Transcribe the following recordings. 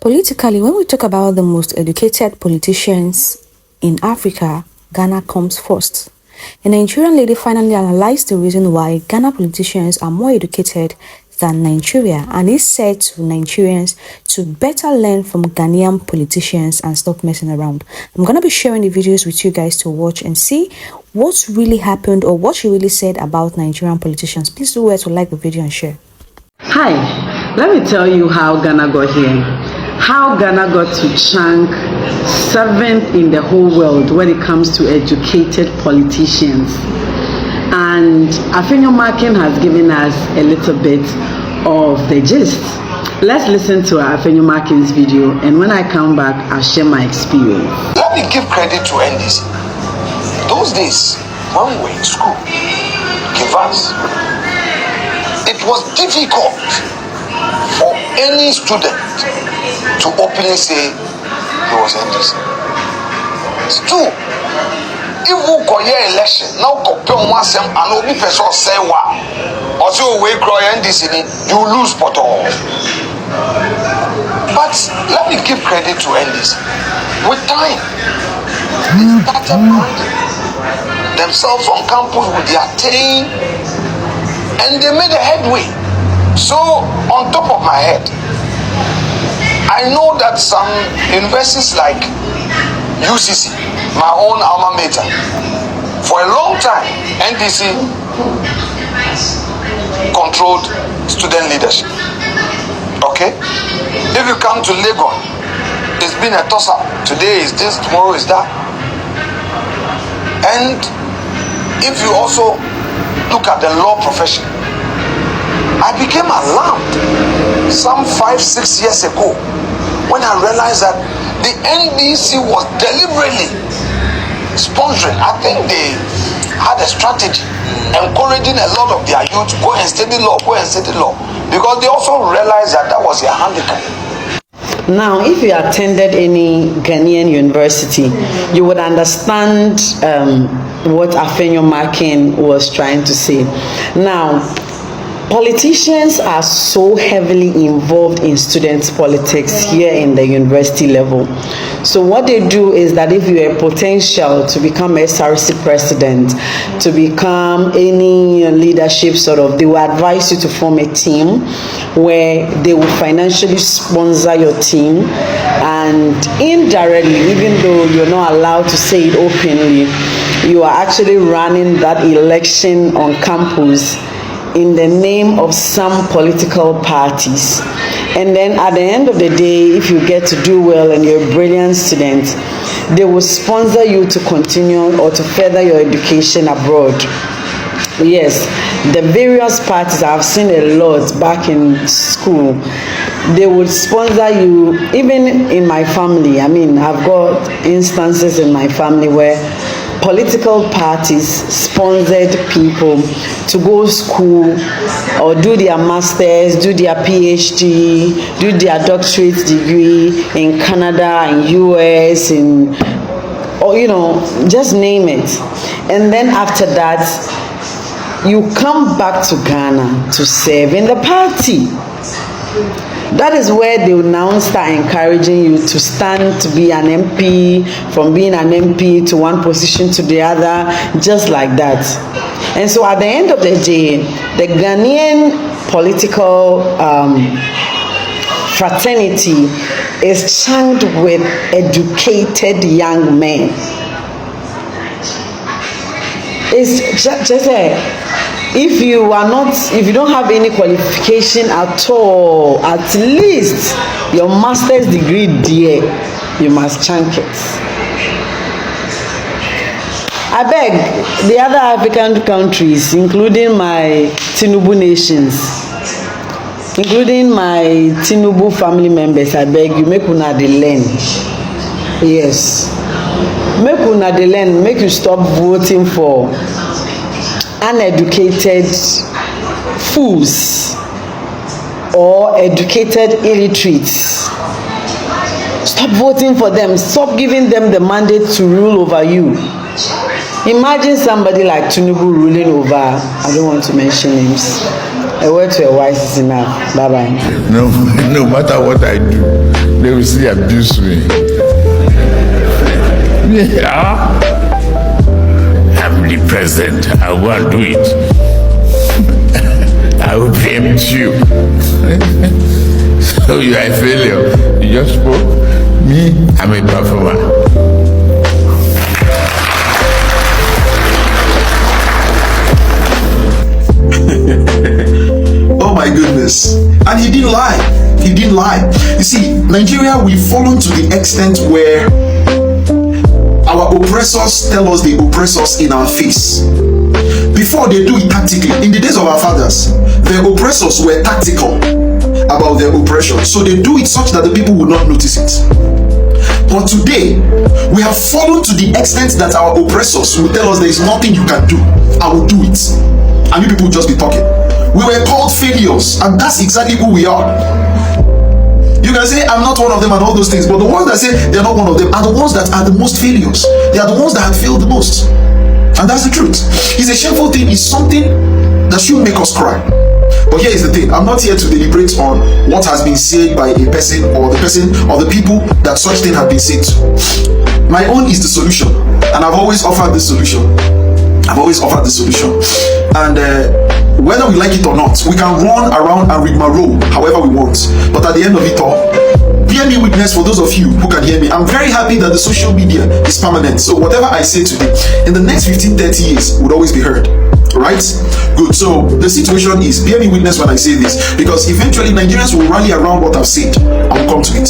Politically, when we talk about the most educated politicians in Africa, Ghana comes first. A Nigerian lady finally analyzed the reason why Ghana politicians are more educated than Nigeria, and he said to Nigerians to better learn from Ghanaian politicians and stop messing around. I'm going to be sharing the videos with you guys to watch and see what's really happened or what she really said about Nigerian politicians. Please do well to like the video and share. Hi, let me tell you how Ghana got here. How Ghana got to rank 7th in the whole world when it comes to educated politicians. And Afenyo Markin has given us a little bit of the gist. Let's listen to Afenyo Markin's video, and when I come back, I'll share my experience. Let me give credit to NDC. Those days, when we were in school, give us, it was difficult for any student to openly say he was NDC. It's true. If we go here election, now compare one sem and only person say what, or so we grow NDC, you lose pot all. But let me give credit to NDC. With time, they started branding themselves on campus with their team, and they made a headway. So, on top of my head, I know that some universities like UCC, my own alma mater, for a long time, NDC controlled student leadership. Okay? If you come to Lagos, it's been a toss-up. Today is this, tomorrow is that. And if you also look at the law profession, I became alarmed some 5-6 years ago when I realized that the NDC was deliberately sponsoring. I think they had a strategy encouraging a lot of their youth to go and study law, because they also realized that that was their handicap. Now, if you attended any Ghanaian university, you would understand what Afenyo Markin was trying to say. Now, politicians are so heavily involved in students' politics here in the university level. So what they do is that if you have potential to become SRC president, to become any leadership they will advise you to form a team where they will financially sponsor your team, and indirectly, even though you're not allowed to say it openly, you are actually running that election on campus in the name of some political parties. And then at the end of the day, if you get to do well and you're a brilliant student, they will sponsor you to continue or to further your education abroad. Yes, the various parties, I've seen a lot back in school. They would sponsor you, even in my family. I mean, I've got instances in my family where political parties sponsored people to go school or do their masters, do their PhD, do their doctorate degree in Canada, in US, or just name it. And then after that, you come back to Ghana to serve in the party. That is where they will now start encouraging you to stand to be an MP, from being an MP to one position to the other, just like that. And so at the end of the day, the Ghanaian political fraternity is charged with educated young men. It's just if you don't have any qualification at all, at least your master's degree there, you must chunk it. I beg the other African countries, including my Tinubu nations, including my Tinubu family members, I beg you, make una dey learn. Yes. Make una dey learn, make you stop voting for uneducated fools or educated illiterates. Stop voting for them. Stop giving them the mandate to rule over you. Imagine somebody like Tinubu ruling over, I don't want to mention names. A word to a wise is enough. Bye-bye. No matter what I do, they will still abuse me. Yeah. I'm the president. I won't do it. I will preempt you. So you are a failure. You just spoke. Me, I'm a performer. Oh my goodness. And he didn't lie. He didn't lie. You see, Nigeria, we've fallen to the extent where our oppressors tell us they oppress us in our face. Before, they do it tactically. In the days of our fathers, their oppressors were tactical about their oppression. So they do it such that the people will not notice it. But today, we have fallen to the extent that our oppressors will tell us there is nothing you can do. I will do it. And you people will just be talking. We were called failures, and that's exactly who we are. You can say, I'm not one of them and all those things, but the ones that say they're not one of them are the ones that are the most failures. They are the ones that have failed the most. And that's the truth. It's a shameful thing. It's something that should make us cry. But here is the thing. I'm not here to deliberate on what has been said by a person or the people that such thing have been said to. My own is the solution. And I've always offered this solution. And whether we like it or not, we can run around and rigmarole however we want. But at the end of it all, bear me witness for those of you who can hear me. I'm very happy that the social media is permanent. So whatever I say today, in the next 15-30 years, would always be heard. Right? Good. So the situation is, bear me witness when I say this, because eventually Nigerians will rally around what I've said. I will come to it.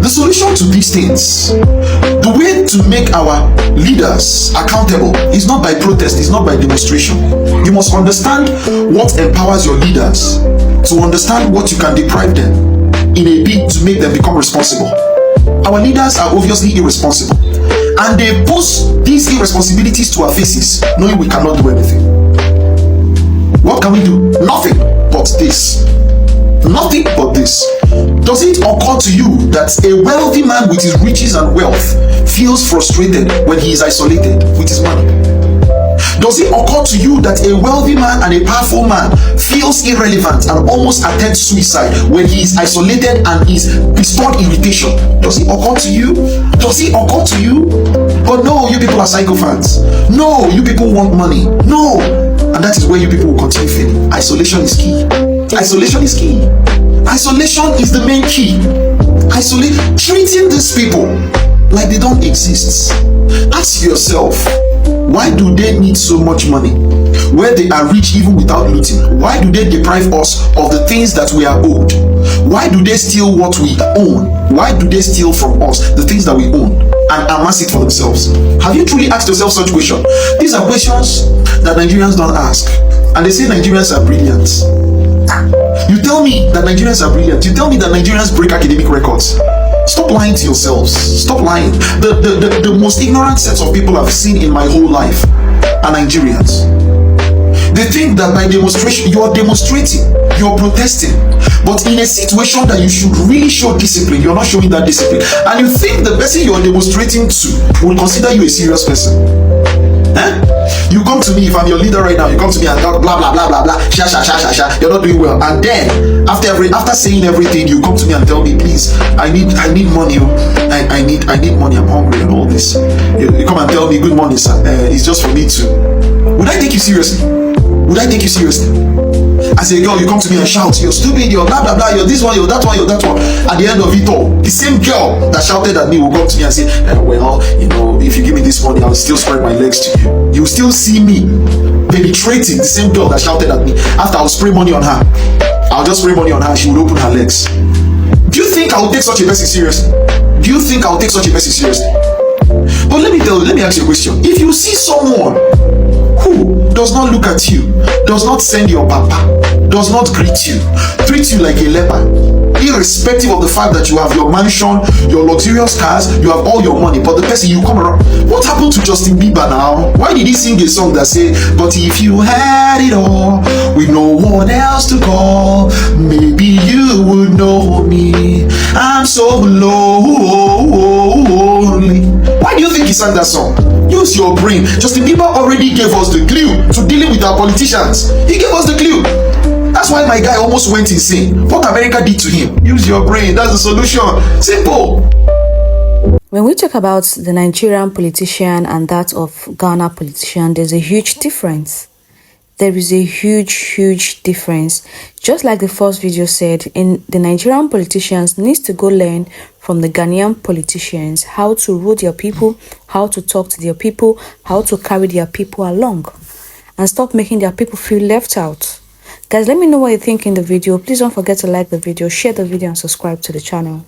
The solution to these things, the way to make our leaders accountable is not by protest, it's not by demonstration. You must understand what empowers your leaders, to understand what you can deprive them in a bid to make them become responsible. Our leaders are obviously irresponsible, and they post these irresponsibilities to our faces, knowing we cannot do anything. What can we do? Nothing but this. Nothing but this. Does it occur to you that a wealthy man with his riches and wealth feels frustrated when he is isolated with his money? Does it occur to you that a wealthy man and a powerful man feels irrelevant and almost attempts suicide when he is isolated and is bestowed irritation? Does it occur to you? Does it occur to you? But no, you people are psychopaths. No, you people want money. No. And that is where you people will continue failing. Isolation is key. Isolation is key. Isolation is the main key. Treating these people like they don't exist. Ask yourself, why do they need so much money where they are rich even without looting? Why do they deprive us of the things that we are owed? Why do they steal what we own? Why do they steal from us the things that we own and amass it for themselves? Have you truly asked yourself such questions? These are questions that Nigerians don't ask, and they say Nigerians are brilliant. You tell me that Nigerians are brilliant. You tell me that Nigerians break academic records. Stop lying to yourselves. Stop lying. The most ignorant sets of people I've seen in my whole life are Nigerians. They think that by demonstration, you are demonstrating, you're protesting, but in a situation that you should really show discipline, you're not showing that discipline. And you think the person you're demonstrating to will consider you a serious person. You come to me, if I'm your leader right now, you come to me and talk blah blah blah blah blah, sha sha sha sha sha, you're not doing well. And then after saying everything, you come to me and tell me, please, I need money, I need money, I'm hungry and all this. You come and tell me, good morning sir, it's just for me to. Would I take you seriously? Would I take you seriously? As a girl, you come to me and shout, you're stupid, you're blah blah blah, you're this one, you're that one, you're that one. At the end of it all, the same girl that shouted at me will come to me and say, well, you know, if you give me this money, I'll still spread my legs to you. You will still see me penetrating the same girl that shouted at me. After I'll spray money on her, I'll just spray money on her, she will open her legs. Do you think I'll take such a person seriously? Do you think I'll take such a person seriously? But let me ask you a question. If you see someone who does not look at you, does not send your papa, does not greet you, treat you like a leper, irrespective of the fact that you have your mansion, your luxurious cars, you have all your money, but the person you come around, what happened to Justin Bieber now? Why did he sing a song that say, but if you had it all, with no one else to call, maybe you would know me, I'm so lonely. Why do you think he sang that song? Use your brain. Justin Bieber already gave us the clue to dealing with our politicians. He gave us the clue. That's why my guy almost went insane. What America did to him. Use your brain. That's the solution. Simple. When we talk about the Nigerian politician and that of Ghana politician, there's a huge difference. There is a huge difference. Just like the first video said, in the Nigerian politicians needs to go learn from the Ghanaian politicians how to rule their people, how to talk to their people, how to carry their people along, and stop making their people feel left out. Guys, let me know what you think in the video. Please don't forget to like the video, share the video, and subscribe to the channel.